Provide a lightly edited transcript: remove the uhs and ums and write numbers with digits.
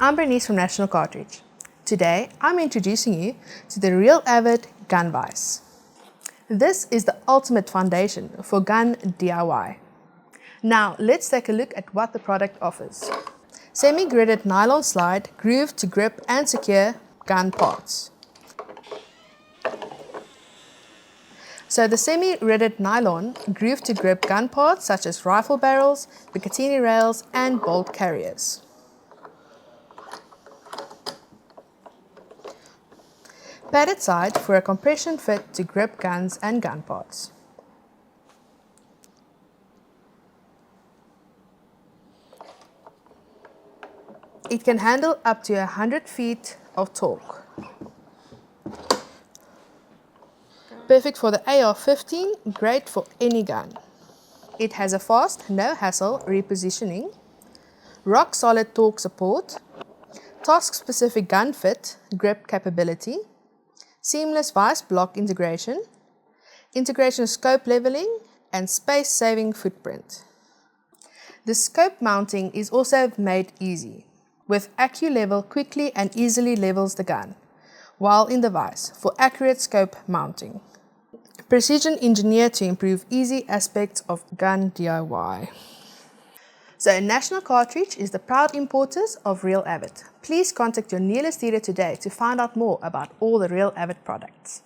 I'm Bernice from National Cartridge. Today, I'm introducing you to the Real Avid Gun Vise. This is the ultimate foundation for gun DIY. Now, let's take a look at what the product offers. Semi-gridded nylon slide, grooved to grip and secure gun parts. So the semi-gridded nylon grooved to grip gun parts such as rifle barrels, Picatinny rails and bolt carriers. Padded side for a compression fit to grip guns and gun parts. It can handle up to 100 feet of torque. Perfect for the AR-15, great for any gun. It has a fast, no-hassle repositioning, rock-solid torque support, task-specific gun fit, grip capability, seamless vise block integration of scope leveling, and space-saving footprint. The scope mounting is also made easy. With AccuLevel quickly and easily levels the gun, while in the vise for accurate scope mounting. Precision engineered to improve easy aspects of gun DIY. So National Cartridge is the proud importers of Real Avid. Please contact your nearest dealer today to find out more about all the Real Avid products.